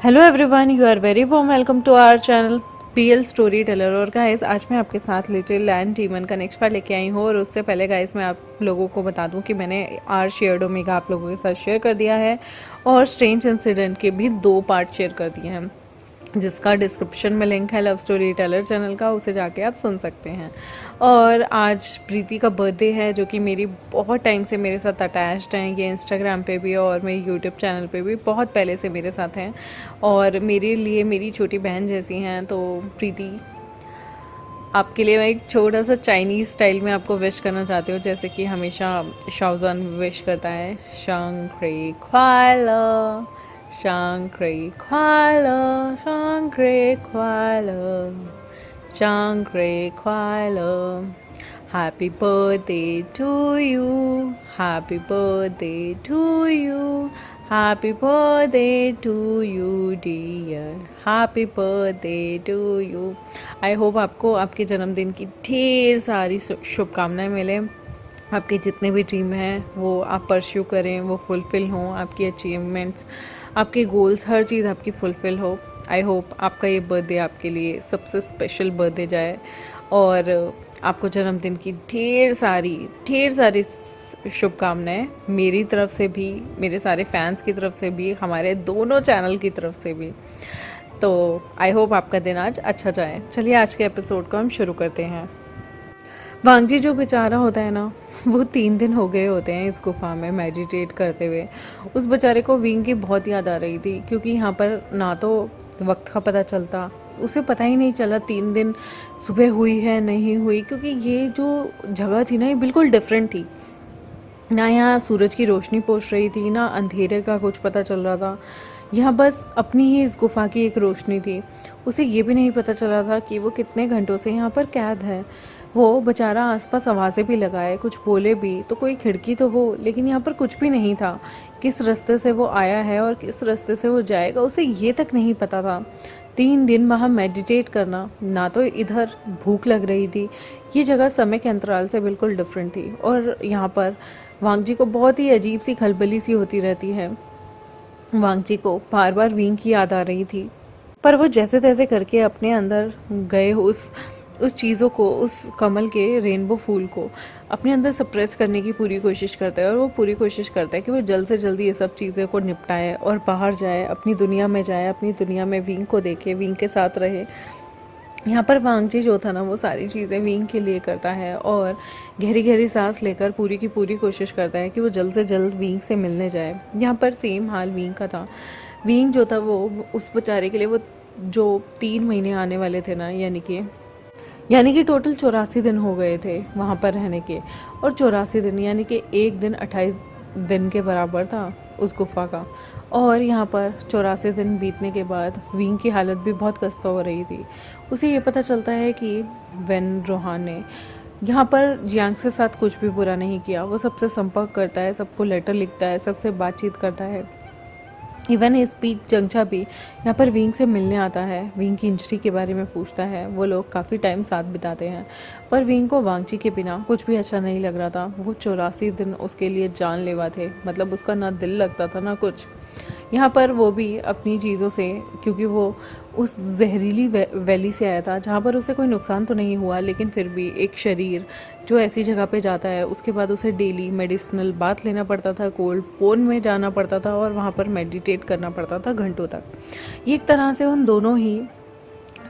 Hello everyone, you are very warm welcome to our channel PL story teller. और guys, आज मैं आपके साथ लिटिल लैंड डीमन का नेक्स्ट पार्ट लेके आई हूँ। और उससे पहले गाइस, मैं आप लोगों को बता दूं कि मैंने आर शेयर्ड ओमेगा आप लोगों के साथ शेयर कर दिया है और स्ट्रेंज इंसिडेंट के भी 2 पार्ट शेयर कर दिए हैं, जिसका डिस्क्रिप्शन में लिंक है लव स्टोरी टेलर चैनल का, उसे जाके आप सुन सकते हैं। और आज प्रीति का बर्थडे है, जो कि मेरी बहुत टाइम से मेरे साथ अटैच्ड हैं। ये इंस्टाग्राम पे भी और मेरे यूट्यूब चैनल पे भी बहुत पहले से मेरे साथ हैं और मेरे लिए मेरी छोटी बहन जैसी हैं। तो प्रीति, आपके लिए मैं एक छोटा सा चाइनीज़ स्टाइल में आपको विश करना चाहती हूँ, जैसे कि हमेशा शाओजान विश करता है, शंक्री ख्वाला, शंक्री ख्वाला, शंक्री ख्वाला, शंक्री ख्वाला। Happy birthday to you, happy birthday to you, happy birthday to you dear, happy birthday to you। I hope आपको आपके जन्मदिन की ढेर सारी शुभकामनाएं मिले। आपके जितने भी ड्रीम हैं वो आप परस्यू करें, वो फुलफ़िल हों, आपकी अचीवमेंट्स, आपके गोल्स, हर चीज़ आपकी फुलफ़िल हो। आई होप आपका ये बर्थडे आपके लिए सबसे स्पेशल बर्थडे जाए और आपको जन्मदिन की ढेर सारी शुभकामनाएं मेरी तरफ से भी, मेरे सारे फैंस की तरफ से भी, हमारे दोनों चैनल की तरफ से भी। तो आई होप आपका दिन आज अच्छा जाए। चलिए आज के एपिसोड को हम शुरू करते हैं। वांगजी जो बेचारा होता है ना, वो 3 दिन हो गए होते हैं इस गुफा में मेडिटेट करते हुए। उस बेचारे को विंग की बहुत याद आ रही थी, क्योंकि यहाँ पर ना तो वक्त का पता चलता, उसे पता ही नहीं चला 3 दिन सुबह हुई है नहीं हुई, क्योंकि ये जो जगह थी ना, ये बिल्कुल डिफरेंट थी। ना यहाँ सूरज की रोशनी पहुँच रही थी, ना अंधेरे का कुछ पता चल रहा था। यहाँ बस अपनी ही इस गुफा की एक रोशनी थी। उसे ये भी नहीं पता चला था कि वो कितने घंटों से यहाँ पर कैद है। वो बेचारा आसपास आवाज़ें भी लगाए, कुछ बोले भी तो कोई खिड़की तो हो, लेकिन यहाँ पर कुछ भी नहीं था। किस रास्ते से वो आया है और किस रास्ते से वो जाएगा, उसे ये तक नहीं पता था। 3 दिन वहाँ मेडिटेट करना, ना तो इधर भूख लग रही थी, ये जगह समय के अंतराल से बिल्कुल डिफरेंट थी। और यहाँ पर वांगजी को बहुत ही अजीब सी खलबली सी होती रहती है। वांगजी को बार बार विंग की याद आ रही थी, पर वो जैसे तैसे करके अपने अंदर गए उस चीज़ों को, उस कमल के रेनबो फूल को अपने अंदर सप्रेस करने की पूरी कोशिश करता है। और वो पूरी कोशिश करता है कि वो जल्द से जल्द ये सब चीज़ें को निपटाए और बाहर जाए, अपनी दुनिया में जाए, अपनी दुनिया में विंग को देखे, विंग के साथ रहे। यहाँ पर वांगजी जो था ना, वो सारी चीज़ें विंग के लिए करता है और गहरी गहरी सांस लेकर पूरी की पूरी कोशिश करता है कि वो जल्द से जल्द विंग से मिलने जाए। यहाँ पर सेम हाल विंग का था। विंग जो था वो उस बेचारे के लिए, वो जो 3 महीने आने वाले थे ना, यानी कि टोटल 84 दिन हो गए थे वहाँ पर रहने के। और 84 दिन यानी कि एक दिन 28 दिन के बराबर था उस गुफा का। और यहाँ पर 84 दिन बीतने के बाद विंग की हालत भी बहुत खस्ता हो रही थी। उसे ये पता चलता है कि वेन रोहान ने यहाँ पर जियांग के साथ कुछ भी बुरा नहीं किया। वो सबसे संपर्क करता है, सबको लेटर लिखता है, सबसे बातचीत करता है। इवन इस बीच जंगचा भी यहाँ पर विंग से मिलने आता है, विंग की इंजरी के बारे में पूछता है। वो लोग काफ़ी टाइम साथ बिताते हैं, पर विंग को वांगची के बिना कुछ भी अच्छा नहीं लग रहा था। वो 84 दिन उसके लिए जानलेवा थे, मतलब उसका ना दिल लगता था ना कुछ। यहाँ पर वो भी अपनी चीज़ों से, क्योंकि वो उस जहरीली वैली से आया था जहाँ पर उसे कोई नुकसान तो नहीं हुआ, लेकिन फिर भी एक शरीर जो ऐसी जगह पे जाता है, उसके बाद उसे डेली मेडिसिनल बाथ लेना पड़ता था, कोल्ड पोन में जाना पड़ता था और वहाँ पर मेडिटेट करना पड़ता था घंटों तक। ये एक तरह से उन दोनों ही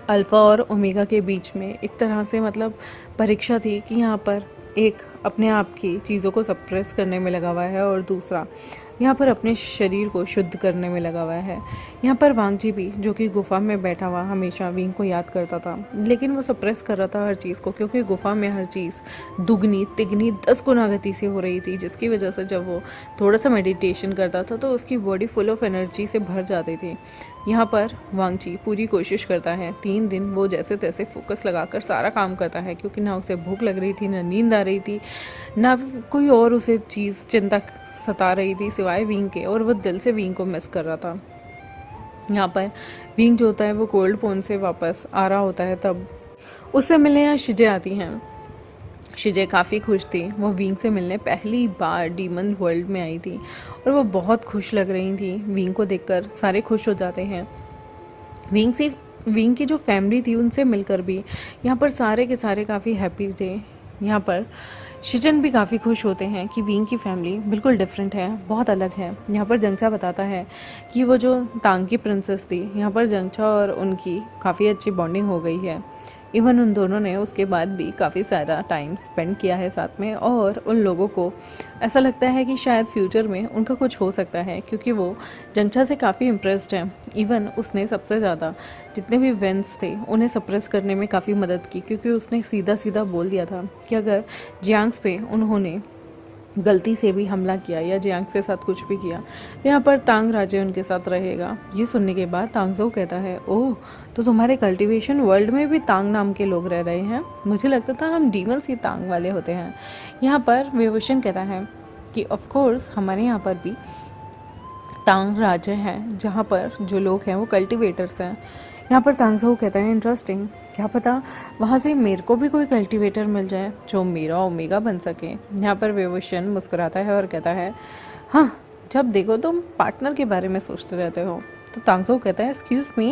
अल्फ़ा और ओमेगा के बीच में एक तरह से मतलब परीक्षा थी कि यहाँ पर एक अपने आप की चीज़ों को सप्रेस करने में लगा हुआ है और दूसरा यहाँ पर अपने शरीर को शुद्ध करने में लगा हुआ है। यहाँ पर वांगजी भी, जो कि गुफा में बैठा हुआ हमेशा विंग को याद करता था, लेकिन वो सप्रेस कर रहा था हर चीज़ को, क्योंकि गुफा में हर चीज़ दुगनी तिगनी 10 गुना गति से हो रही थी, जिसकी वजह से जब वो थोड़ा सा मेडिटेशन करता था तो उसकी बॉडी फुल ऑफ एनर्जी से भर जाती थी। यहाँ पर वांगजी पूरी कोशिश करता है, 3 दिन वो जैसे तैसे फोकस लगाकर सारा काम करता है, क्योंकि ना उसे भूख लग रही थी, ना नींद आ रही थी, ना कोई और उसे चीज़ चिंता सता रही थी सिवाय विंग के। और वो दिल से विंग को मिस कर रहा था। यहाँ पर विंग जो होता है वो कोल्ड पोन से वापस आ रहा होता है, तब उससे मिलने यहाँ शिजे आती हैं। शिजे काफ़ी खुश थी, वो विंग से मिलने पहली बार डीमन वर्ल्ड में आई थी और वो बहुत खुश लग रही थी। विंग को देखकर सारे खुश हो जाते हैं। विंग की जो फैमिली थी उनसे मिलकर भी यहाँ पर सारे के सारे काफ़ी हैप्पी थे। यहाँ पर शिजन भी काफ़ी खुश होते हैं कि विंग की फैमिली बिल्कुल डिफरेंट है, बहुत अलग है। यहाँ पर जंगचा बताता है कि वो जो तांग की प्रिंसेस थी, यहाँ पर जंगचा और उनकी काफ़ी अच्छी बॉन्डिंग हो गई है। इवन उन दोनों ने उसके बाद भी काफ़ी सारा टाइम स्पेंड किया है साथ में, और उन लोगों को ऐसा लगता है कि शायद फ्यूचर में उनका कुछ हो सकता है, क्योंकि वो जंगचा से काफ़ी इम्प्रेस्ड है। इवन उसने सबसे ज़्यादा जितने भी वेंस थे उन्हें सप्रेस करने में काफ़ी मदद की, क्योंकि उसने सीधा सीधा बोल दिया था कि अगर जियांग्स पे उन्होंने गलती से भी हमला किया या जियांग के साथ कुछ भी किया तो यहाँ पर तांग राज्य उनके साथ रहेगा। ये सुनने के बाद तांगजो कहता है, ओह तो तुम्हारे कल्टीवेशन वर्ल्ड में भी तांग नाम के लोग रह रहे हैं, मुझे लगता था हम डीमंस ही तांग वाले होते हैं। यहाँ पर विभूषण कहता है कि ऑफ कोर्स हमारे यहाँ पर भी तांग राज्य है जहाँ पर जो लोग हैं वो कल्टीवेटर्स हैं। यहाँ पर तांगजो कहता है, इंटरेस्टिंग, क्या पता वहाँ से मेरे को भी कोई कल्टीवेटर मिल जाए जो मेरा ओमेगा बन सके। यहाँ पर विभूषण मुस्कुराता है और कहता है, हाँ जब देखो तुम पार्टनर के बारे में सोचते रहते हो। तो तांगजो कहता है, एक्सक्यूज़ मी,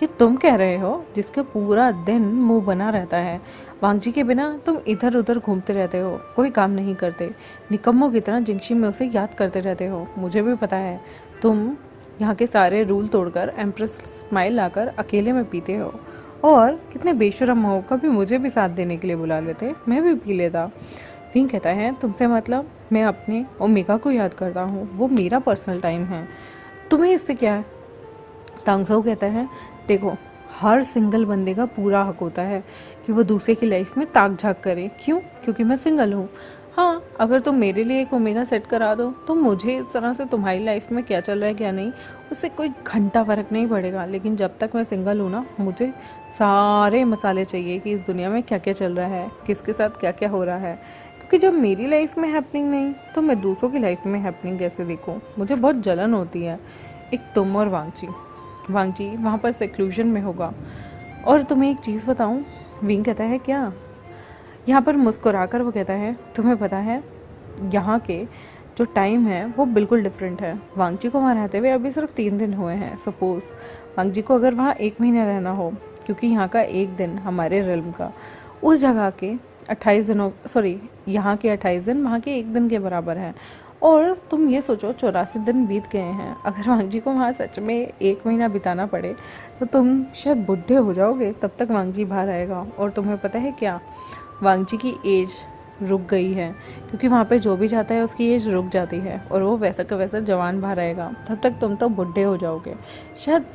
ये तुम कह रहे हो जिसका पूरा दिन मुंह बना रहता है, वांगजी के बिना तुम इधर उधर घूमते रहते हो, कोई काम नहीं करते, निकम्मों की तरह जिंगशी में उसे याद करते रहते हो। मुझे भी पता है तुम यहाँ के सारे रूल तोड़कर एम्प्रेस स्माइल लाकर अकेले में पीते हो, और कितने बेशरम हो, कभी मुझे भी साथ देने के लिए बुला लेते, मैं भी पी लेता। विंग कहता है, तुमसे मतलब मैं अपने ओमेगा को याद करता हूँ, वो मेरा पर्सनल टाइम है, तुम्हें इससे क्या है। तांगजो कहता है, देखो हर सिंगल बंदे का पूरा हक होता है कि वो दूसरे की लाइफ में ताक झाक करे। क्यों? क्योंकि मैं सिंगल हूँ। हाँ, अगर तुम मेरे लिए एक ओमेगा सेट करा दो तो मुझे इस तरह से तुम्हारी लाइफ में क्या चल रहा है क्या नहीं उससे कोई घंटा फ़र्क नहीं पड़ेगा, लेकिन जब तक मैं सिंगल हूँ ना, मुझे सारे मसाले चाहिए कि इस दुनिया में क्या क्या चल रहा है, किसके साथ क्या क्या हो रहा है, क्योंकि जब मेरी लाइफ में हैपनिंग नहीं तो मैं दूसरों की लाइफ में हैपनिंग कैसे देखूँ। मुझे बहुत जलन होती है। एक तुम और वांगजी वहाँ पर सेक्लूजन में होगा। और तुम्हें एक चीज़ बताऊँ, विंग कहता है, क्या? यहाँ पर मुस्कुराकर वो कहता है, तुम्हें पता है यहाँ के जो टाइम है वो बिल्कुल डिफरेंट है। वांगजी को वहाँ रहते हुए अभी सिर्फ 3 दिन हुए हैं। सपोज़ वांगजी को अगर वहाँ 1 महीना रहना हो, क्योंकि यहाँ का 1 दिन हमारे रिल्म का उस जगह के 28 दिनों यहाँ के 28 दिन वहाँ के 1 दिन के बराबर है। और तुम ये सोचो 84 दिन बीत गए हैं। अगर वांगजी को वहाँ सच में 1 महीना बिताना पड़े तो तुम शायद बुढ़े हो जाओगे, तब तक वांगजी बाहर आएगा। और तुम्हें पता है क्या, वांगजी की एज रुक गई है, क्योंकि वहाँ पे जो भी जाता है उसकी एज रुक जाती है और वो वैसा का वैसा जवान बाहर आएगा। तब तक तुम तो बुढ़े हो जाओगे, शायद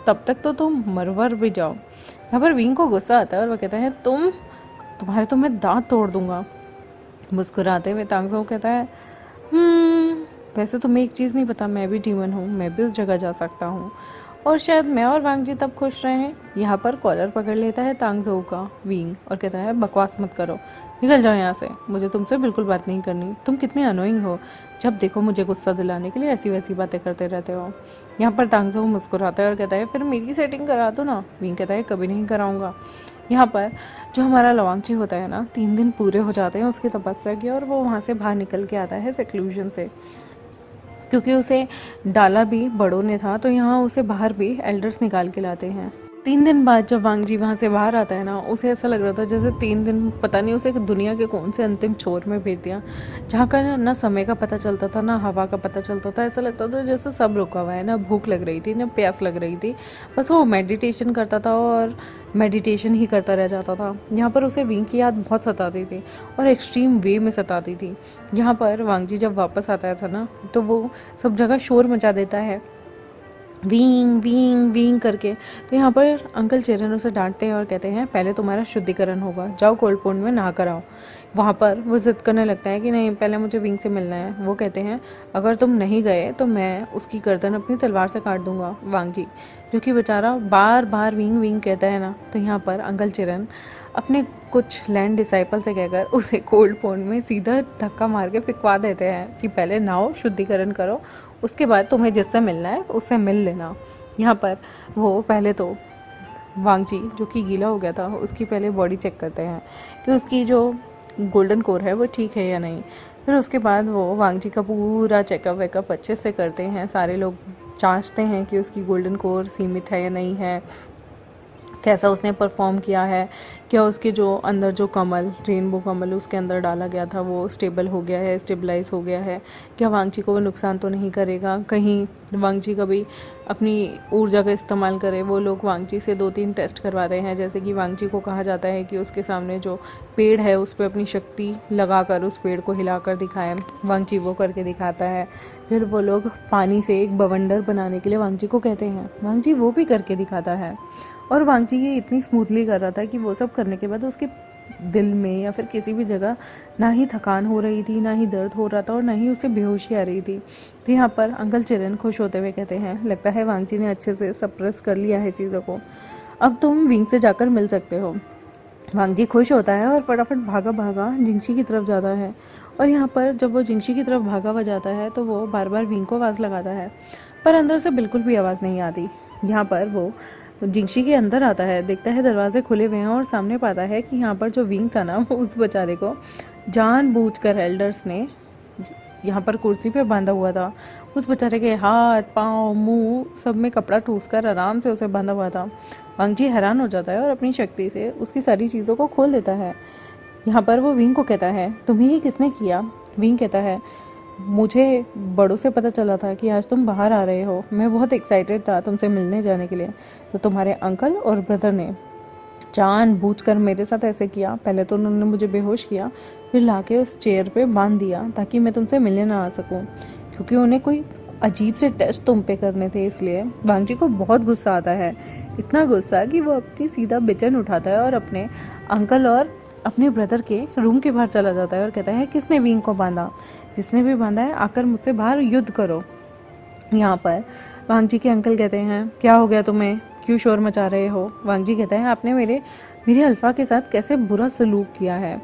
तब तक तो तुम मरवर भी जाओ। यहाँ पर विंग को गुस्सा आता है और वो कहता है, तुम्हारे तो मैं दांत तोड़ दूंगा। मुस्कुराते हुए तांगजो कहता है, वैसे तुम्हें एक चीज़ नहीं पता, मैं भी डीमन हूँ, मैं भी उस जगह जा सकता हूँ, और शायद मैं और वांगजी तब खुश रहे हैं। यहाँ पर कॉलर पकड़ लेता है तांगजो का विंग और कहता है, बकवास मत करो, निकल जाओ यहाँ से, मुझे तुमसे बिल्कुल बात नहीं करनी। तुम कितने अनोइंग हो, जब देखो मुझे गुस्सा दिलाने के लिए ऐसी वैसी बातें करते रहते हो। यहाँ पर तांगजो मुस्कुराता है और कहता है, फिर मेरी सेटिंग करा दो ना। विंग कहता है, कभी नहीं कराऊंगा। यहाँ पर जो हमारा लवांगची होता है ना, 3 दिन पूरे हो जाते हैं उसकी तपस्या की, और वो वहाँ से बाहर निकल के आता है सेक्लूजन से, क्योंकि उसे डाला भी बड़ों ने था, तो यहाँ उसे बाहर भी एल्डर्स निकाल के लाते हैं। 3 दिन बाद जब वांगजी वहाँ से बाहर आता है ना, उसे ऐसा लग रहा था जैसे 3 दिन पता नहीं उसे दुनिया के कौन से अंतिम छोर में भेज दिया, जहाँ का ना समय का पता चलता था, ना हवा का पता चलता था। ऐसा लगता था जैसे सब रुका हुआ है, ना भूख लग रही थी ना प्यास लग रही थी, बस वो मेडिटेशन करता था और मेडिटेशन ही करता रह जाता था। यहाँ पर उसे विंग की याद बहुत सताती थी और एक्सट्रीम वे में सताती थी। यहाँ पर वांगजी जब वापस आता था ना, तो वो सब जगह शोर मचा देता है, वींग वींग वींग करके। तो यहाँ पर अंकल चेरन उसे डांटते हैं और कहते हैं, पहले तुम्हारा शुद्धिकरण होगा, जाओ कोल्ड पॉन्ड में नहा कर आओ। वहाँ पर वो जिद करने लगता है कि नहीं, पहले मुझे विंग से मिलना है। वो कहते हैं, अगर तुम नहीं गए तो मैं उसकी गर्दन अपनी तलवार से काट दूंगा। वांगजी जो कि बेचारा बार बार विंग विंग कहता है ना, तो यहाँ पर अंकल चेरन अपने कुछ लैंड डिसाइपल से कहकर उसे कोल्ड पॉन्ड में सीधा धक्का मार के फिकवा देते हैं कि पहले नहाओ, शुद्धिकरण करो, उसके बाद तुम्हें जिससे मिलना है उससे मिल लेना। यहाँ पर वो पहले तो वांगजी जो कि गीला हो गया था उसकी पहले बॉडी चेक करते हैं कि उसकी जो गोल्डन कोर है वो ठीक है या नहीं। फिर उसके बाद वो वांगजी का पूरा चेकअप वेकअप अच्छे से करते हैं। सारे लोग जांचते हैं कि उसकी गोल्डन कोर सीमित है या नहीं है, कैसा उसने परफॉर्म किया है, क्या उसके जो अंदर जो कमल, रेनबो कमल उसके अंदर डाला गया था वो स्टेबल हो गया है, स्टेबलाइज हो गया है, क्या वांगची को वो नुकसान तो नहीं करेगा, कहीं वांगची कभी अपनी ऊर्जा का इस्तेमाल करे। वो लोग वांगची से 2-3 टेस्ट करवाते हैं, जैसे कि वांगची को कहा जाता है कि उसके सामने जो पेड़ है उस पर अपनी शक्ति लगाकर उस पेड़ को हिलाकर दिखाए। वांगची वो करके दिखाता है। फिर वो लोग पानी से एक बवंडर बनाने के लिए वांगची को कहते हैं, वांगची वो भी करके दिखाता है। और वांगची ये इतनी स्मूथली कर रहा था कि वो सब करने के बाद उसके दिल में या फिर किसी भी जगह ना ही थकान हो रही थी, ना ही दर्द हो रहा था और ना ही उसे बेहोशी आ रही थी। तो यहाँ पर अंकल चिरन खुश होते हुए कहते हैं, लगता है वांगची ने अच्छे से सप्रेस कर लिया है चीज़ों को, अब तुम विंग से जाकर मिल सकते हो। वांगची खुश होता है और फटाफट भागा भागा जिंगशी की तरफ जाता है। और यहाँ पर जब वो जिंगशी की तरफ भागा हुआ जाता है तो वो बार बार विंग को आवाज़ लगाता है, पर अंदर से बिल्कुल भी आवाज़ नहीं आती। यहाँ पर वो जिंगशी के अंदर आता है, देखता है दरवाजे खुले हुए हैं और सामने पाता है कि यहाँ पर जो विंग था ना, वो उस बेचारे को जानबूझकर एल्डर्स ने यहाँ पर कुर्सी पे बांधा हुआ था। उस बेचारे के हाथ, पाँव, मुंह सब में कपड़ा ठूसकर आराम से उसे बांधा हुआ था। वांगची हैरान हो जाता है और अपनी शक्ति से उसकी सारी चीज़ों को खोल देता है। यहाँ पर वो विंग को कहता है, तुम्हें ये किसने किया? विंग कहता है, मुझे बड़ों से पता चला था कि आज तुम बाहर आ रहे हो, मैं बहुत एक्साइटेड था तुमसे मिलने जाने के लिए, तो तुम्हारे अंकल और ब्रदर ने जानबूझकर मेरे साथ ऐसे किया। पहले तो उन्होंने मुझे बेहोश किया, फिर लाके उस चेयर पे बांध दिया ताकि मैं तुमसे मिलने ना आ सकूं, क्योंकि उन्हें कोई अजीब से टेस्ट तुम पे करने थे। इसलिए वांगची को बहुत गुस्सा आता है, इतना गुस्सा कि वो अपनी सीधा बिचन उठाता है और अपने अंकल और अपने ब्रदर के रूम के बाहर चला जाता है और कहता है, किसने विंग को बांधा? जिसने भी बांधा है आकर मुझसे बाहर युद्ध करो। यहाँ पर वांगची के अंकल कहते हैं, क्या हो गया तुम्हें, क्यों शोर मचा रहे हो? वांगची कहता है, आपने मेरे अल्फा के साथ कैसे बुरा सलूक किया है।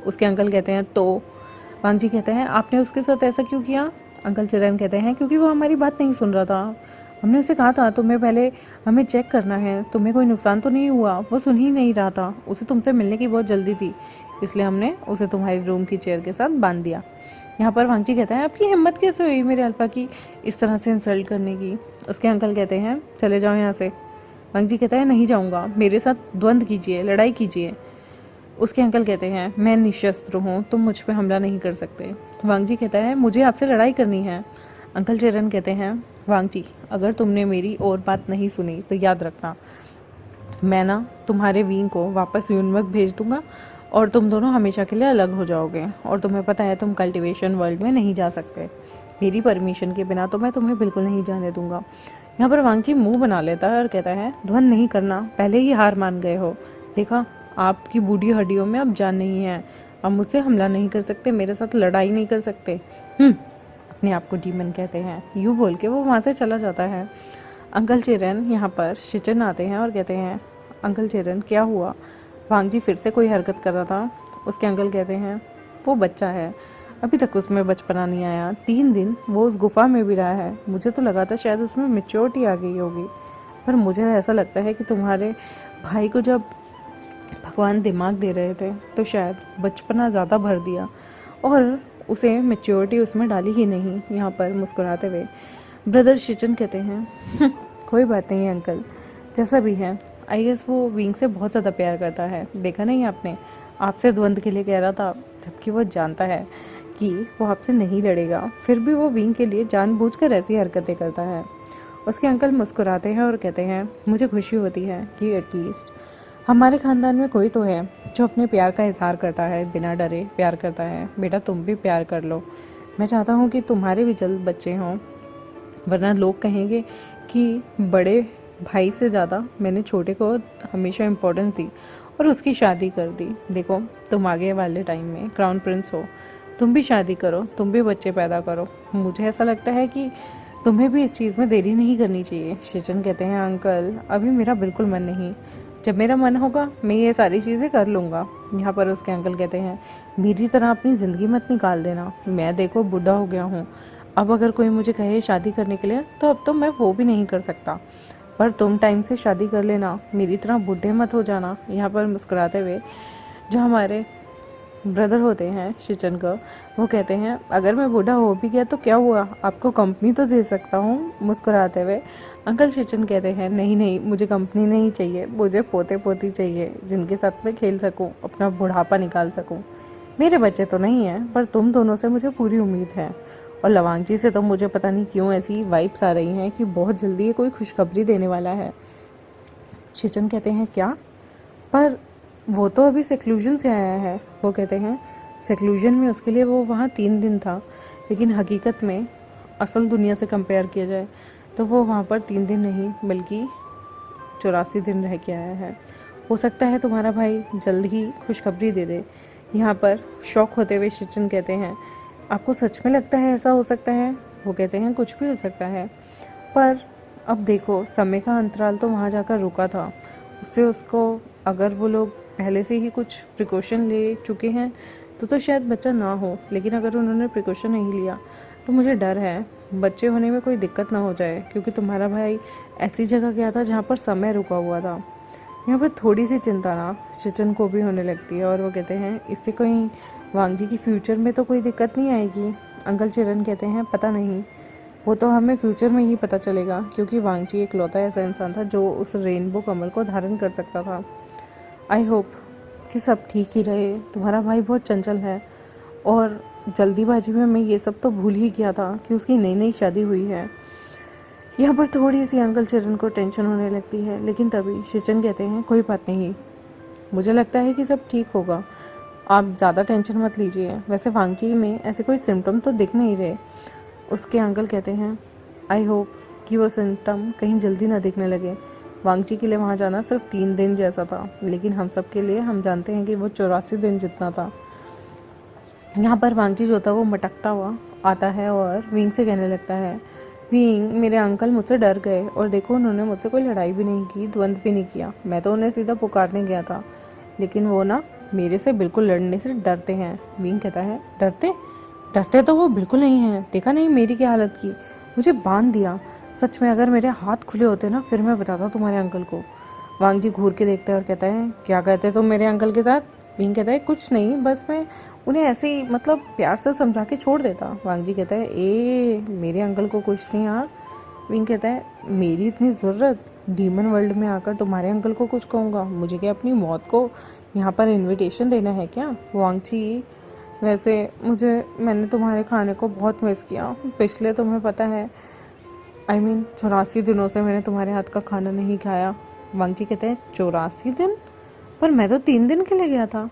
उसके अंकल कहते हैं, तो वांगची कहते हैं, आपने उसके साथ ऐसा क्यों किया? अंकल चिरन कहते हैं, क्योंकि वो हमारी बात नहीं सुन रहा था। हमने उसे कहा था तुम्हें पहले हमें चेक करना है, तुम्हें कोई नुकसान तो नहीं हुआ। वो सुन ही नहीं रहा था, उसे तुमसे मिलने की बहुत जल्दी थी, इसलिए हमने उसे तुम्हारी रूम की चेयर के साथ बांध दिया। यहाँ पर वांगची कहता है, आपकी हिम्मत कैसे हुई मेरे अल्फा की इस तरह से इंसल्ट करने की? उसके अंकल कहते हैं, चले जाओ यहाँ से। वांगची कहता है, नहीं जाऊँगा, मेरे साथ द्वंद्व कीजिए, लड़ाई कीजिए। उसके अंकल कहते हैं, मैं निशस्त्र हूँ, तुम मुझ पर हमला नहीं कर सकते। वांगची कहता है, मुझे आपसे लड़ाई करनी है। अंकल चिरन कहते हैं, वांगची, अगर तुमने मेरी और बात नहीं सुनी तो याद रखना, मैं ना तुम्हारे विंग को वापस यूनमक भेज दूंगा और तुम दोनों हमेशा के लिए अलग हो जाओगे। और तुम्हें पता है तुम कल्टीवेशन वर्ल्ड में नहीं जा सकते, मेरी परमिशन के बिना तो मैं तुम्हें बिल्कुल नहीं जाने दूंगा। यहाँ पर वांगची मुंह बना लेता है और कहता है, ध्वन नहीं करना, पहले ही हार मान गए हो, देखा आपकी बूढ़ी हड्डियों में अब जान नहीं है, अब मुझसे हमला नहीं कर सकते, मेरे साथ लड़ाई नहीं कर सकते। अपने आप को डीमन कहते हैं। यूँ बोल के वो वहाँ से चला जाता है। अंकल चिरन यहाँ पर शिचन आते हैं और कहते हैं, अंकल चिरन क्या हुआ? वांगची फिर से कोई हरकत कर रहा था। उसके अंकल कहते हैं, वो बच्चा है, अभी तक उसमें बचपना नहीं आया, 3 दिन वो उस गुफा में भी रहा है, मुझे तो लगा था शायद उसमें मैच्योरिटी आ गई होगी, पर मुझे ऐसा लगता है कि तुम्हारे भाई को जब भगवान दिमाग दे रहे थे तो शायद बचपना ज़्यादा भर दिया और उसे मैच्योरिटी उसमें डाली ही नहीं। यहाँ पर मुस्कुराते हुए ब्रदर शिचन कहते हैं, कोई बात नहीं अंकल, जैसा भी है, आई गेस वो विंग से बहुत ज़्यादा प्यार करता है, देखा नहीं आपने, आपसे द्वंद्व के लिए कह रहा था, जबकि वो जानता है कि वो आपसे नहीं लड़ेगा, फिर भी वो विंग के लिए जानबूझकर ऐसी हरकतें करता है। उसके अंकल मुस्कुराते हैं और कहते हैं, मुझे खुशी होती है कि एटलीस्ट हमारे ख़ानदान में कोई तो है जो अपने प्यार का इजहार करता है, बिना डरे प्यार करता है। बेटा तुम भी प्यार कर लो, मैं चाहता हूँ कि तुम्हारे भी जल्द बच्चे हों, वरना लोग कहेंगे कि बड़े भाई से ज़्यादा मैंने छोटे को हमेशा इम्पोर्टेंस दी और उसकी शादी कर दी। देखो तुम आगे वाले टाइम में क्राउन प्रिंस हो, तुम भी शादी करो, तुम भी बच्चे पैदा करो। मुझे ऐसा लगता है कि तुम्हें भी इस चीज़ में देरी नहीं करनी चाहिए। शिचन कहते हैं, अंकल अभी मेरा बिल्कुल मन नहीं, जब मेरा मन होगा मैं ये सारी चीज़ें कर लूँगा। यहाँ पर उसके अंकल कहते हैं, मेरी तरह अपनी ज़िंदगी मत निकाल देना, मैं देखो बूढ़ा हो गया हूँ, अब अगर कोई मुझे कहे शादी करने के लिए तो अब तो मैं वो भी नहीं कर सकता, पर तुम टाइम से शादी कर लेना, मेरी तरह बूढ़े मत हो जाना। यहाँ पर मुस्कुराते हुए जो हमारे ब्रदर होते हैं शिचन का, वो कहते हैं अगर मैं बूढ़ा हो भी गया तो क्या हुआ, आपको कंपनी तो दे सकता हूँ, मुस्कुराते हुए। अंकल शिचन कहते हैं नहीं नहीं, मुझे कंपनी नहीं चाहिए, मुझे पोते पोती चाहिए जिनके साथ मैं खेल सकूँ, अपना बुढ़ापा निकाल सकूँ। मेरे बच्चे तो नहीं हैं, पर तुम दोनों से मुझे पूरी उम्मीद है। और लवांग जी से तो मुझे पता नहीं क्यों ऐसी वाइब्स आ रही हैं कि बहुत जल्दी ये कोई खुशखबरी देने वाला है। शिचन कहते हैं क्या, पर वो तो अभी सेक्लूजन से आया है। वो कहते हैं सेक्लूजन में उसके लिए वो वहाँ 3 दिन था, लेकिन हकीकत में असल दुनिया से कंपेयर किया जाए तो वो वहाँ पर 3 दिन नहीं बल्कि 84 दिन रह के आया है। हो सकता है तुम्हारा भाई जल्द ही खुशखबरी दे दे। यहाँ पर शौक होते हुए शिचन कहते हैं आपको सच में लगता है ऐसा हो सकता है? वो कहते हैं कुछ भी हो सकता है, पर अब देखो समय का अंतराल तो वहाँ जाकर रुका था, उससे उसको अगर वो लोग पहले से ही कुछ प्रिकॉशन ले चुके हैं तो शायद बच्चा ना हो, लेकिन अगर उन्होंने प्रिकॉशन नहीं लिया तो मुझे डर है बच्चे होने में कोई दिक्कत ना हो जाए, क्योंकि तुम्हारा भाई ऐसी जगह गया था जहाँ पर समय रुका हुआ था। यहाँ पर थोड़ी सी चिंता ना शिचन को भी होने लगती है और वो कहते हैं इससे कहीं वांग जी की फ्यूचर में तो कोई दिक्कत नहीं आएगी। अंकल चिरन कहते हैं पता नहीं, वो तो हमें फ्यूचर में ही पता चलेगा, क्योंकि वांग जी इकलौता ऐसा इंसान था जो उस रेनबो कमल को धारण कर सकता था। आई होप कि सब ठीक ही रहे। तुम्हारा भाई बहुत चंचल है और जल्दीबाजी में मैं ये सब तो भूल ही गया था कि उसकी नई नई शादी हुई है। यहाँ पर थोड़ी सी अंकल चिरन को टेंशन होने लगती है, लेकिन तभी शिचन कहते हैं कोई बात नहीं, मुझे लगता है कि सब ठीक होगा, आप ज़्यादा टेंशन मत लीजिए। वैसे वांग जी में ऐसे कोई सिम्टम तो दिख नहीं रहे। उसके अंकल कहते हैं आई होप कि वो सिम्टम कहीं जल्दी ना दिखने लगे। वांग जी के लिए वहाँ जाना सिर्फ 3 दिन जैसा था, लेकिन हम सब के लिए हम जानते हैं कि वो 84 दिन जितना था। यहाँ पर वांग जी जो था वो मटकता हुआ आता है और विंग से कहने लगता है विंग, मेरे अंकल मुझसे डर गए और देखो उन्होंने मुझसे कोई लड़ाई भी नहीं की, द्वंद्व भी नहीं किया। मैं तो उन्हें सीधा पुकारने गया था, लेकिन वो ना मेरे से बिल्कुल लड़ने से डरते हैं। विंग कहता है डरते डरते तो वो बिल्कुल नहीं है, देखा नहीं मेरी क्या हालत की, मुझे बांध दिया। सच में अगर मेरे हाथ खुले होते ना फिर मैं बताता तुम्हारे अंकल को। वांग जी घूर के देखता है और कहता है क्या कहते तुम मेरे अंकल के साथ? विंग कहता है कुछ नहीं, बस मैं उन्हें ऐसे ही मतलब प्यार से समझा के छोड़ देता। वांग जी कहता है ए मेरे अंकल को कुछ नहीं यार। विंग कहता है मेरी इतनी ज़रूरत, डीमन वर्ल्ड में आकर तुम्हारे अंकल को कुछ कहूँगा, मुझे क्या अपनी मौत को यहाँ पर इनविटेशन देना है क्या? वांग जी वैसे मैंने तुम्हारे खाने को बहुत मिस किया पिछले, तुम्हें पता है I mean 84 दिनों से मैंने तुम्हारे हाथ का खाना नहीं खाया। वांग जी कहते हैं 84 दिन? पर मैं तो 3 दिन के लिए गया था।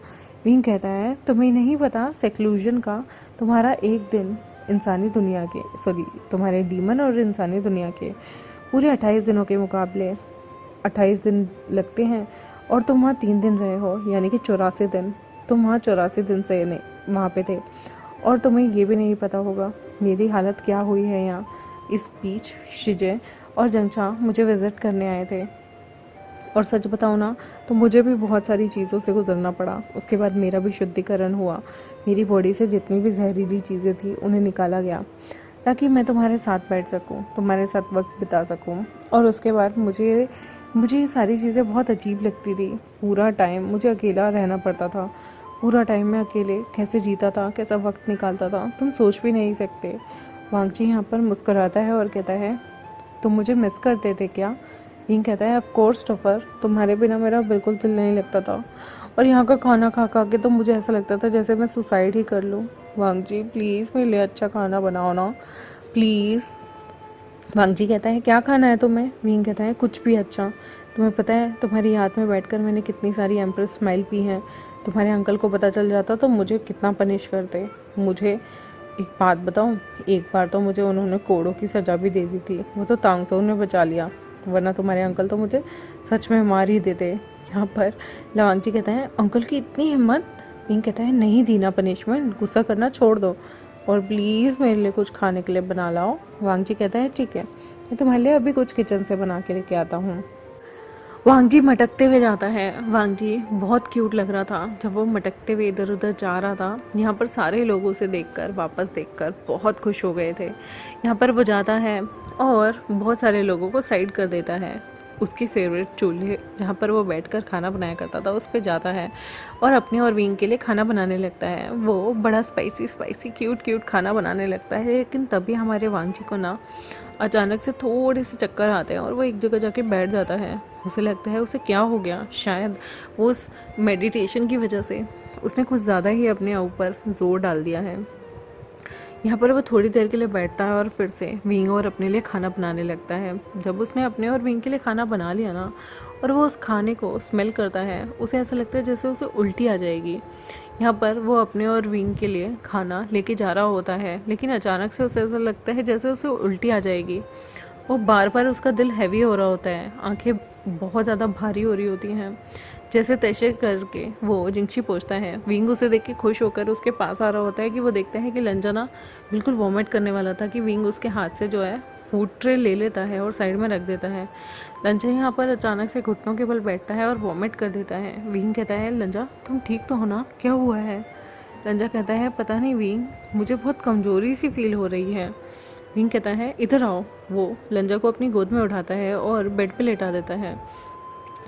विंग कहता है तुम्हें नहीं पता सेक्लूजन का तुम्हारा एक दिन इंसानी दुनिया के तुम्हारे डीमन और इंसानी दुनिया के पूरे 28 दिनों के मुकाबले 28 दिन लगते हैं, और तुम वहाँ 3 दिन रहे हो, यानी कि 84 दिन। तुम वहाँ 84 दिन से वहाँ पे थे, और तुम्हें ये भी नहीं पता होगा मेरी हालत क्या हुई है यहाँ। इस बीच शिजे और जंगचा मुझे विज़िट करने आए थे, और सच बताऊँ ना तो मुझे भी बहुत सारी चीज़ों से गुजरना पड़ा। उसके बाद मेरा भी शुद्धिकरण हुआ, मेरी बॉडी से जितनी भी जहरीली चीज़ें थी उन्हें निकाला गया, ताकि मैं तुम्हारे साथ बैठ सकूं, तुम्हारे साथ वक्त बिता सकूं। और उसके बाद मुझे ये सारी चीज़ें बहुत अजीब लगती थी। पूरा टाइम मुझे अकेला रहना पड़ता था, पूरा टाइम मैं अकेले कैसे जीता था, कैसा वक्त निकालता था, तुम सोच भी नहीं सकते। वांग जी यहाँ पर मुस्कुराता है और कहता है तुम मुझे मिस करते थे क्या? विंग कहता है ऑफ कोर्स टॉफर, तुम्हारे बिना मेरा बिल्कुल दिल नहीं लगता था, और यहाँ का खाना खा खा के तो मुझे ऐसा लगता था जैसे मैं सुसाइड ही कर लूँ। वांग जी प्लीज़ मेरे लिए अच्छा खाना बनाओ ना प्लीज़। वांग जी कहता है क्या खाना है तुम्हें? विंग कहता है कुछ भी अच्छा। तुम्हें पता है तुम्हारी याद में बैठकर मैंने कितनी सारी एम्प्रेस स्माइल पी हैं। तुम्हारे अंकल को पता चल जाता तो मुझे कितना पनिश करते। मुझे एक बात बताऊं, एक बार तो मुझे उन्होंने कोड़ों की सज़ा भी दे दी थी, वो तो तांगसो ने बचा लिया, वरना तुम्हारे अंकल तो मुझे सच में मार ही देते। यहाँ पर लवांग जी कहते हैं अंकल की इतनी हिम्मत? विंग कहता है नहीं दी ना पनिशमेंट, गुस्सा करना छोड़ दो और प्लीज़ मेरे लिए कुछ खाने के लिए बना लाओ। वांग जी कहता है ठीक है, मैं तुम्हारे लिए अभी कुछ किचन से बना के लेके आता हूँ। वांग जी मटकते हुए जाता है। वांग जी बहुत क्यूट लग रहा था जब वो मटकते हुए इधर उधर जा रहा था। यहाँ पर सारे लोग उसे देखकर वापस देखकर बहुत खुश हो गए थे। यहाँ पर वो जाता है और बहुत सारे लोगों को साइड कर देता है। उसके फेवरेट चूल्हे जहाँ पर वो बैठकर खाना बनाया करता था उस पे जाता है और अपने और विंग के लिए खाना बनाने लगता है। वो बड़ा स्पाइसी क्यूट खाना बनाने लगता है, लेकिन तभी हमारे वांगजी को ना अचानक से थोड़े से चक्कर आते हैं और वो एक जगह जाके बैठ जाता है। उसे लगता है उसे क्या हो गया, शायद वो उस मेडिटेशन की वजह से उसने कुछ ज़्यादा ही अपने ऊपर जोर डाल दिया है। यहाँ पर वो थोड़ी देर के लिए बैठता है और फिर से विंग और अपने लिए खाना बनाने लगता है। जब उसने अपने और विंग के लिए खाना बना लिया ना और वो उस खाने को स्मेल करता है, उसे ऐसा लगता है जैसे उसे उल्टी आ जाएगी। यहाँ पर वो अपने और विंग के लिए खाना लेके जा रहा होता है, लेकिन अचानक से उसे ऐसा लगता है जैसे उसे उल्टी आ जाएगी। वो बार बार उसका दिल हैवी हो रहा होता है, आंखें बहुत ज़्यादा भारी हो रही होती हैं। जैसे तैसे करके वो जिंगशी पहुंचता है। विंग उसे देख के खुश होकर उसके पास आ रहा होता है कि वो देखता है कि लंजना बिल्कुल वॉमिट करने वाला था कि विंग उसके हाथ से जो है फूड ट्रे ले लेता है और साइड में रख देता है। लंजा यहाँ पर अचानक से घुटनों के बल बैठता है और वॉमिट कर देता है। विंग कहता है, लंजा तुम ठीक तो हो ना, क्या हुआ है? लंजा कहता है, पता नहीं विंग, मुझे बहुत कमजोरी सी फील हो रही है। विंग कहता है, इधर आओ। वो लंजा को अपनी गोद में उठाता है और बेड पे लेटा देता है।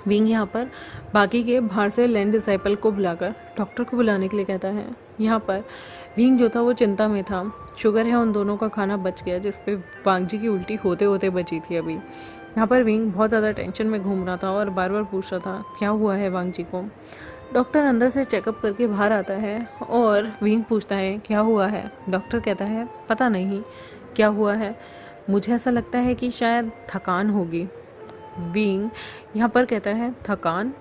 विंग यहाँ पर बाकी के बाहर से लैंड डिसाइपल को बुलाकर डॉक्टर को बुलाने के लिए कहता है। यहाँ पर विंग जो था वो चिंता में था। शुगर है उन दोनों का खाना बच गया, जिस पे वांगजी की उल्टी होते होते बची थी अभी। यहाँ पर विंग बहुत ज़्यादा टेंशन में घूम रहा था और बार बार पूछ रहा था क्या हुआ है वांगजी को। डॉक्टर अंदर से चेकअप करके बाहर आता है और विंग पूछता है क्या हुआ है। डॉक्टर कहता है पता नहीं क्या हुआ है, मुझे ऐसा लगता है कि शायद थकान होगी। विंग यहाँ पर कहता है थकान,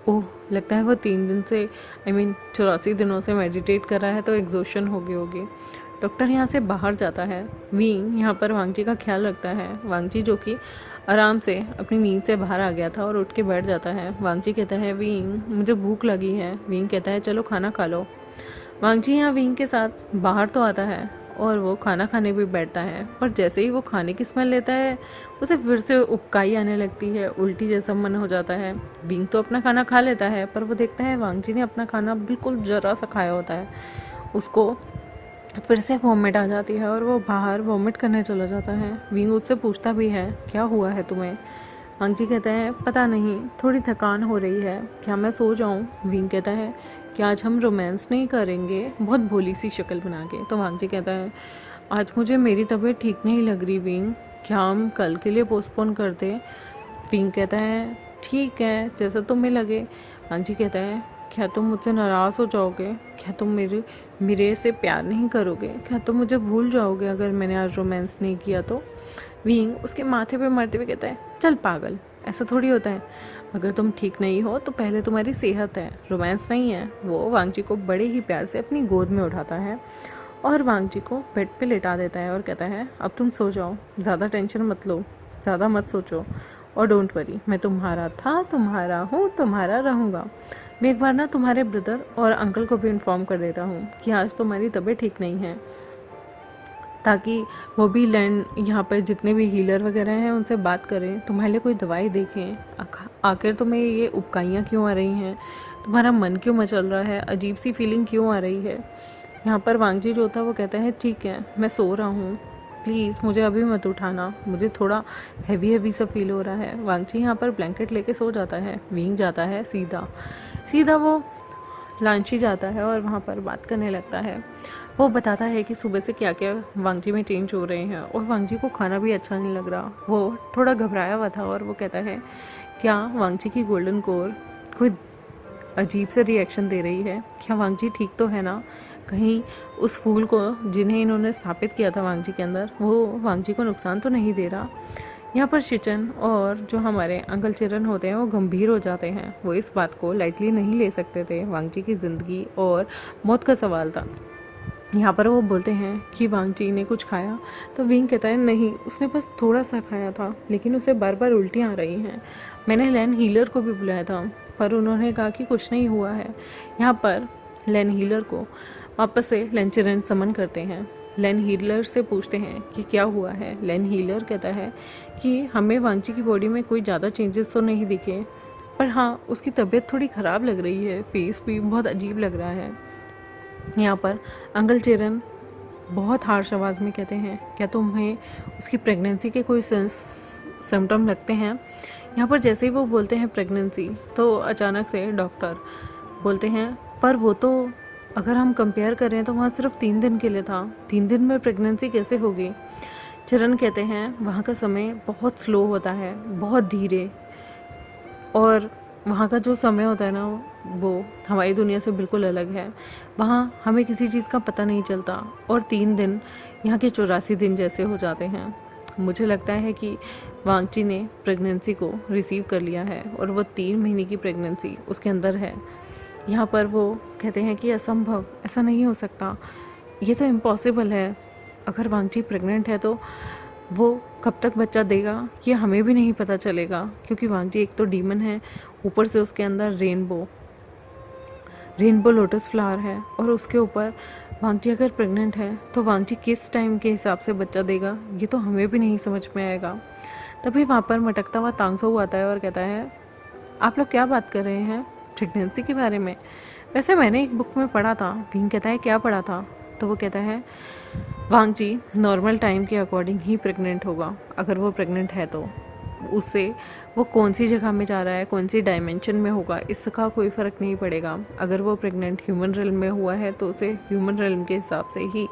ओह लगता है वो 3 दिन से 84 दिनों से मेडिटेट कर रहा है तो एग्जॉशन हो गई होगी। डॉक्टर यहाँ से बाहर जाता है। विंग यहाँ पर वांगजी का ख्याल रखता है। वांगजी जो कि आराम से अपनी नींद से बाहर आ गया था और उठ के बैठ जाता है। वांगजी कहता है विंग मुझे भूख लगी है। विंग कहता है चलो खाना खा लो। वांगजी यहाँ विंग के साथ बाहर तो आता है और वो खाना खाने भी बैठता है, पर जैसे ही वो खाने की स्मेल लेता है उसे फिर से उबकाई आने लगती है, उल्टी जैसा मन हो जाता है। विंग तो अपना खाना खा लेता है, पर वो देखता है वांगजी ने अपना खाना बिल्कुल ज़रा सा खाया होता है। उसको फिर से वॉमिट आ जाती है और वो बाहर वॉमिट करने चला जाता है। विंग उससे पूछता भी है क्या हुआ है तुम्हें। वांगजी कहता है पता नहीं, थोड़ी थकान हो रही है, क्या मैं सो जाऊँ? विंग कहता है क्या आज हम रोमांस नहीं करेंगे, बहुत भोली सी शक्ल बना के। तो वांगजी कहता है आज मुझे मेरी तबीयत ठीक नहीं लग रही विंग, क्या हम कल के लिए पोस्टपोन कर दें? विंग कहता है ठीक है जैसा तुम्हें लगे। वांगजी कहता है क्या तुम मुझसे नाराज़ हो जाओगे, क्या तुम मेरे से प्यार नहीं करोगे, क्या तुम मुझे भूल जाओगे अगर मैंने आज रोमांस नहीं किया तो? विंग उसके माथे पे मरते हुए कहता है चल पागल, ऐसा थोड़ी होता है, अगर तुम ठीक नहीं हो तो पहले तुम्हारी सेहत है, रोमांस नहीं है। वो वांगजी को बड़े ही प्यार से अपनी गोद में उठाता है और वांगजी को बेड पे लेटा देता है और कहता है अब तुम सो जाओ, ज़्यादा टेंशन मत लो, ज़्यादा मत सोचो और डोंट वरी, मैं तुम्हारा था, तुम्हारा हूँ, तुम्हारा रहूँगा। मैं एक बार ना तुम्हारे ब्रदर और अंकल को भी इन्फॉर्म कर देता हूँ कि आज तुम्हारी तबीयत ठीक नहीं है, ताकि वो भी लैंड यहाँ पर जितने भी हीलर वगैरह हैं उनसे बात करें, तुम्हारे लिए कोई दवाई देखें, आखिर तुम्हें ये उबकाइयाँ क्यों आ रही हैं, तुम्हारा मन क्यों मचल रहा है, अजीब सी फीलिंग क्यों आ रही है। यहाँ पर वांगजी जो था वो कहता है ठीक है मैं सो रहा हूँ, प्लीज़ मुझे अभी मत उठाना, मुझे थोड़ा हैवी सा फील हो रहा है। वांगजी यहाँ पर ब्लैंकेट लेके सो जाता है। विंग जाता है सीधा वो लांची जाता है और वहाँ पर बात करने लगता है। वो बताता है कि सुबह से क्या क्या वांगजी में चेंज हो रहे हैं और वांगजी को खाना भी अच्छा नहीं लग रहा। वो थोड़ा घबराया हुआ था और वो कहता है क्या वांगजी की गोल्डन कोर कोई अजीब से रिएक्शन दे रही है, क्या वांगजी ठीक तो है ना, कहीं उस फूल को जिन्हें इन्होंने स्थापित किया था वांगजी के अंदर वो वांगजी को नुकसान तो नहीं दे रहा। यहाँ पर शिचन और जो हमारे अंकल चिरन होते हैं वो गंभीर हो जाते हैं। वो इस बात को लाइटली नहीं ले सकते थे, वांगजी की ज़िंदगी और मौत का सवाल था। यहाँ पर वो बोलते हैं कि वांगजी ने कुछ खाया, तो विंग कहता है नहीं, उसने बस थोड़ा सा खाया था, लेकिन उसे बार बार उल्टियाँ आ रही हैं। मैंने लैन हीलर को भी बुलाया था पर उन्होंने कहा कि कुछ नहीं हुआ है। यहाँ पर लैन हीलर को वापस से लैन चिरन समन करते हैं। लैन हीलर से पूछते हैं कि क्या हुआ है। लैन हीलर कहता है कि हमें वांगजी की बॉडी में कोई ज़्यादा चेंजेस तो नहीं दिखे, पर हाँ उसकी तबीयत थोड़ी ख़राब लग रही है, फेस भी बहुत अजीब लग रहा है। यहाँ पर अंकल चिरन बहुत हार्श आवाज़ में कहते हैं क्या तुम्हें उसकी प्रेगनेंसी के कोई सिम्टम लगते हैं? यहाँ पर जैसे ही वो बोलते हैं प्रेगनेंसी, तो अचानक से डॉक्टर बोलते हैं पर वो तो अगर हम कंपेयर करें तो वहाँ सिर्फ 3 दिन के लिए था, 3 दिन में प्रेगनेंसी कैसे होगी। चरण कहते हैं वहाँ का समय बहुत स्लो होता है, बहुत धीरे, और वहाँ का जो समय होता है ना वो हमारी दुनिया से बिल्कुल अलग है। वहाँ हमें किसी चीज़ का पता नहीं चलता, और 3 दिन यहाँ के 84 दिन जैसे हो जाते हैं। मुझे लगता है कि वांगची ने प्रेगनेंसी को रिसीव कर लिया है और वो 3 महीने की प्रेगनेंसी उसके अंदर है। यहाँ पर वो कहते हैं कि असंभव, ऐसा नहीं हो सकता, ये तो इम्पॉसिबल है। अगर वांगची प्रेग्नेंट है तो वो कब तक बच्चा देगा ये हमें भी नहीं पता चलेगा, क्योंकि वांगची एक तो डीमन है, ऊपर से उसके अंदर रेनबो लोटस फ्लावर है, और उसके ऊपर वांगची अगर प्रेग्नेंट है तो वांगची किस टाइम के हिसाब से बच्चा देगा ये तो हमें भी नहीं समझ में आएगा। तभी वहाँ पर मटकता हुआ तांगसो आता है और कहता है आप लोग क्या बात कर रहे हैं प्रेगनेंसी के बारे में। वैसे मैंने एक बुक में पढ़ा था। विंग कहता है क्या पढ़ा था, तो वो कहता है वांगची नॉर्मल टाइम के अकॉर्डिंग ही प्रेग्नेंट होगा। अगर वो प्रेग्नेंट है तो उससे वो कौन सी जगह में जा रहा है, कौन सी डायमेंशन में होगा, इसका कोई फ़र्क नहीं पड़ेगा। अगर वो प्रेग्नेंट ह्यूमन रिल्म में हुआ है तो उसे ह्यूमन रिल्म के हिसाब से ही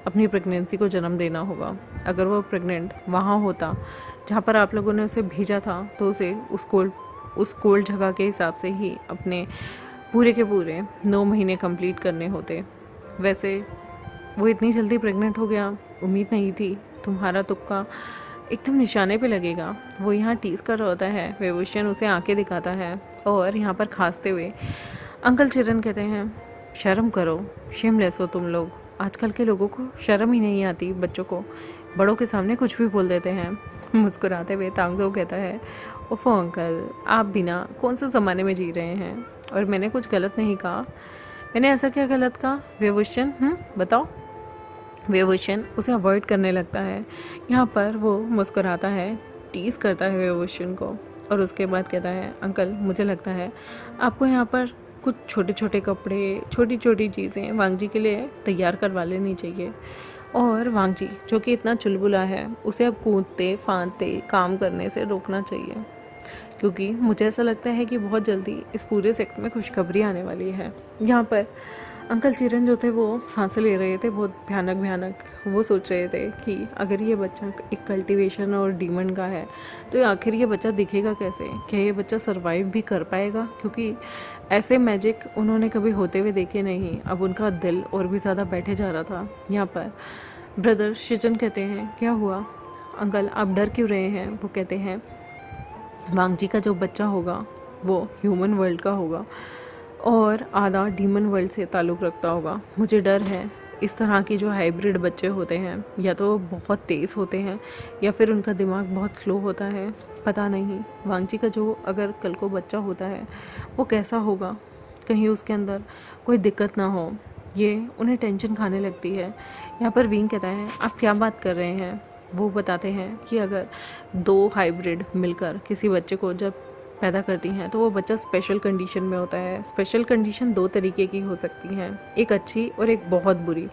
अपनी प्रेगनेंसी को जन्म देना होगा। अगर वो प्रेग्नेंट वहाँ होता जहाँ पर आप लोगों ने उसे भेजा था तो उसे उस कोल्ड जगह के हिसाब से ही अपने पूरे के पूरे 9 महीने कंप्लीट करने होते। वैसे वो इतनी जल्दी प्रेग्नेंट हो गया, उम्मीद नहीं थी। तुम्हारा तुक्का एकदम निशाने पे लगेगा। वो यहाँ टीज़ कर रहा होता है, वेवुशियन उसे आंखें दिखाता है और यहाँ पर खांसते हुए अंकल चिरन कहते हैं शर्म करो, शेमलेस हो तुम लोग। आजकल के लोगों को शर्म ही नहीं आती, बच्चों को बड़ों के सामने कुछ भी बोल देते हैं। मुस्कुराते हुए तांगजो कहता है ओफो अंकल, आप बिना कौन से ज़माने में जी रहे हैं, और मैंने कुछ गलत नहीं कहा। मैंने ऐसा क्या गलत कहा वेवुशियन, बताओ। वेवुशियन उसे अवॉइड करने लगता है। यहाँ पर वो मुस्कुराता है, टीज़ करता है वेवुशियन को, और उसके बाद कहता है अंकल मुझे लगता है आपको यहाँ पर कुछ छोटे छोटे कपड़े, छोटी छोटी चीज़ें वांगजी के लिए तैयार करवा लेनी चाहिए। और वांगजी जो कि इतना चुलबुला है उसे अब कूदते फांदते काम करने से रोकना चाहिए, क्योंकि मुझे ऐसा लगता है कि बहुत जल्दी इस पूरे सेक्ट में खुशखबरी आने वाली है। यहाँ पर अंकल चिरन जो थे वो सांसें ले रहे थे बहुत भयानक भयानक। वो सोच रहे थे कि अगर ये बच्चा एक कल्टीवेशन और डीमन का है तो आखिर ये बच्चा दिखेगा कैसे, क्या ये बच्चा सरवाइव भी कर पाएगा, क्योंकि ऐसे मैजिक उन्होंने कभी होते हुए देखे नहीं। अब उनका दिल और भी ज़्यादा बैठे जा रहा था। यहाँ पर ब्रदर शिजन कहते हैं क्या हुआ अंकल, आप डर क्यों रहे हैं। वो कहते हैं वांगजी का जो बच्चा होगा वो ह्यूमन वर्ल्ड का होगा और आधा डीमन वर्ल्ड से ताल्लुक़ रखता होगा। मुझे डर है इस तरह के जो हाइब्रिड बच्चे होते हैं या तो बहुत तेज़ होते हैं या फिर उनका दिमाग बहुत स्लो होता है, पता नहीं। वांगजी का जो अगर कल को बच्चा होता है वो कैसा होगा, कहीं उसके अंदर कोई दिक्कत ना हो, ये उन्हें टेंशन खाने लगती है। यहाँ पर विंग कहता है आप क्या बात कर रहे हैं। वो बताते हैं कि अगर 2 हाइब्रिड मिलकर किसी बच्चे को जब पैदा करती हैं तो वो बच्चा स्पेशल कंडीशन में होता है। स्पेशल कंडीशन 2 तरीके की हो सकती हैं, एक अच्छी और एक बहुत बुरी।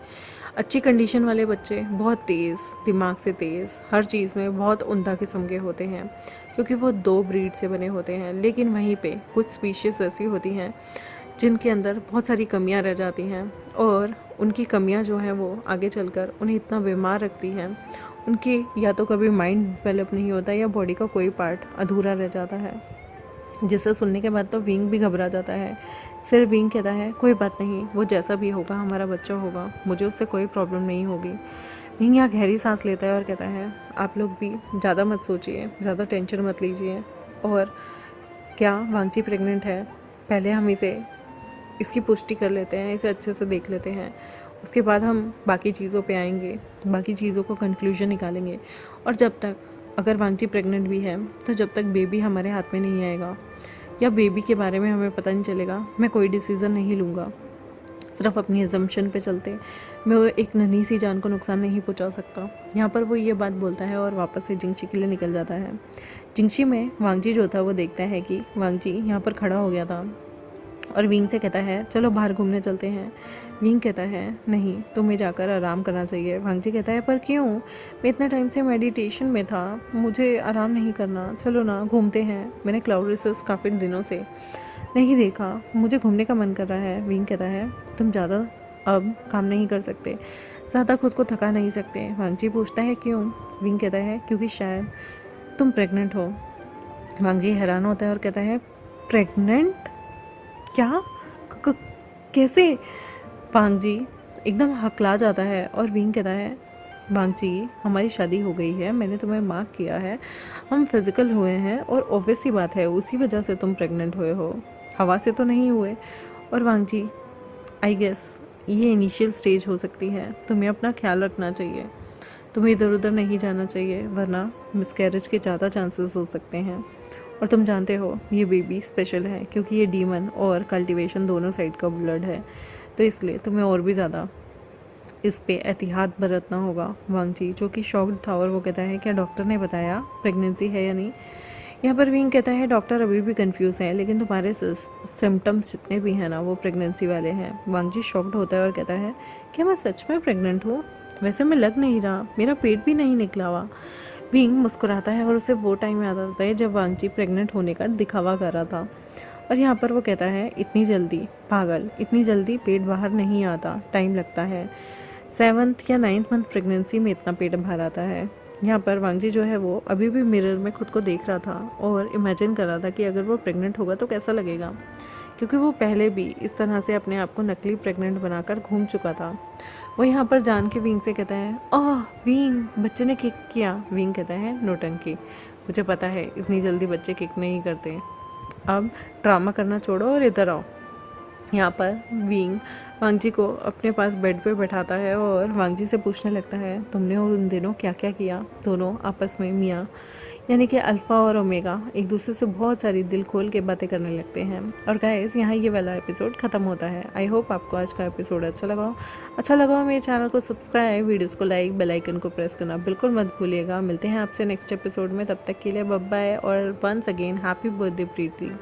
अच्छी कंडीशन वाले बच्चे बहुत तेज़, दिमाग से तेज़, हर चीज़ में बहुत उम्दा किस्म के होते हैं, क्योंकि वो 2 ब्रीड से बने होते हैं। लेकिन वहीं पे कुछ स्पीशीज़ ऐसी होती हैं जिनके अंदर बहुत सारी कमियां रह जाती हैं, और उनकी कमियां जो हैं वो आगे चलकर उन्हें इतना बीमार रखती हैं, उनकी या तो कभी माइंड डेवलप नहीं होता या बॉडी का कोई पार्ट अधूरा रह जाता है। जिसे सुनने के बाद तो विंग भी घबरा जाता है। फिर विंग कहता है कोई बात नहीं, वो जैसा भी होगा हमारा बच्चा होगा, मुझे उससे कोई प्रॉब्लम नहीं होगी। विंग यहाँ गहरी सांस लेता है और कहता है आप लोग भी ज़्यादा मत सोचिए, ज़्यादा टेंशन मत लीजिए। और क्या वांगची प्रेग्नेंट है, पहले हम इसकी पुष्टि कर लेते हैं, इसे अच्छे से देख लेते हैं, उसके बाद हम बाकी चीज़ों पे आएंगे, बाकी चीज़ों को कंक्लूजन निकालेंगे। और जब तक अगर वांगची प्रेग्नेंट भी है तो जब तक बेबी हमारे हाथ में नहीं आएगा या बेबी के बारे में हमें पता नहीं चलेगा, मैं कोई डिसीज़न नहीं लूँगा। सिर्फ अपनी अजम्पशन पे चलते मैं वो एक नन्ही सी जान को नुकसान नहीं पहुँचा सकता। यहाँ पर वो ये बात बोलता है और वापस से जिंगशी के लिए निकल जाता है। जिंगशी में वांगजी जो था वो देखता है कि वांगजी यहाँ पर खड़ा हो गया था और विंग से कहता है चलो बाहर घूमने चलते हैं। विंग कहता है नहीं, तुम्हें जाकर आराम करना चाहिए। वांगजी कहता है पर क्यों, मैं इतने टाइम से मेडिटेशन में था, मुझे आराम नहीं करना, चलो ना घूमते हैं, मैंने क्लाउड रिसर्च काफ़ी दिनों से नहीं देखा, मुझे घूमने का मन कर रहा है। विंग कहता है तुम ज़्यादा अब काम नहीं कर सकते, ज़्यादा खुद को थका नहीं सकते। वांगजी पूछता है क्यों। विंग कहता है क्योंकि शायद तुम प्रेग्नेंट हो। वांगजी हैरान होता है और कहता है प्रेग्नेंट, क्या कैसे। वांगजी एकदम हकला जाता है और विंग कहता है वांगजी हमारी शादी हो गई है, मैंने तुम्हें मार्क किया है, हम फिजिकल हुए हैं और ऑब्वियस ही बात है उसी वजह से तुम प्रेग्नेंट हुए हो, हवा से तो नहीं हुए। और वांगजी आई गेस ये इनिशियल स्टेज हो सकती है, तुम्हें अपना ख्याल रखना चाहिए, तुम्हें इधर उधर नहीं जाना चाहिए वरना मिसकैरेज के ज़्यादा चांसेस हो सकते हैं। और तुम जानते हो ये बेबी स्पेशल है क्योंकि ये डीमन और कल्टीवेशन दोनों साइड का ब्लड है, तो इसलिए तुम्हें और भी ज़्यादा इस पे एहतियात बरतना होगा। वांगजी जो कि शॉक्ड था और वो कहता है क्या डॉक्टर ने बताया प्रेगनेंसी है या नहीं। यहाँ पर विंग कहता है डॉक्टर अभी भी कंफ्यूज है, लेकिन तुम्हारे सिम्टम्स जितने भी हैं ना वो प्रेगनेंसी वाले हैं। वांगजी शॉक्ड होता है और कहता है क्या मैं सच में प्रेग्नेंट हूँ, वैसे मैं लग नहीं रहा, मेरा पेट भी नहीं निकला हुआ। विंग मुस्कुराता है और उसे वो टाइम याद आता है जब वांगजी प्रेग्नेंट होने का दिखावा कर रहा था। और यहाँ पर वो कहता है इतनी जल्दी, पागल, इतनी जल्दी पेट बाहर नहीं आता, टाइम लगता है, 7th या 9th मंथ प्रेगनेंसी में इतना पेट बाहर आता है। यहाँ पर वांगजी जो है वो अभी भी मिरर में खुद को देख रहा था और इमेजिन कर रहा था कि अगर वो प्रेग्नेंट होगा तो कैसा लगेगा, क्योंकि वो पहले भी इस तरह से अपने आप को नकली प्रेग्नेंट बनाकर घूम चुका था। वो यहाँ पर जान के विंग से कहता है ओह विंग, बच्चे ने किक किया। विंग कहता है नौटंकी, मुझे पता है इतनी जल्दी बच्चे किक नहीं करते, अब ड्रामा करना छोड़ो और इधर आओ। यहाँ पर विंग वांगजी को अपने पास बेड पे बैठाता है और वांगजी से पूछने लगता है तुमने उन दिनों क्या क्या किया। दोनों आपस में मियाँ यानी कि अल्फ़ा और ओमेगा एक दूसरे से बहुत सारी दिल खोल के बातें करने लगते हैं। और गाइस यहाँ ये वाला एपिसोड ख़त्म होता है। आई होप आपको आज का एपिसोड अच्छा लगा मेरे चैनल को सब्सक्राइब, वीडियोज़ को लाइक, बेल आइकन को प्रेस करना बिल्कुल मत भूलिएगा। मिलते हैं आपसे नेक्स्ट एपिसोड में, तब तक के लिए बाय बाय और वंस अगेन हैप्पी बर्थडे प्रीति।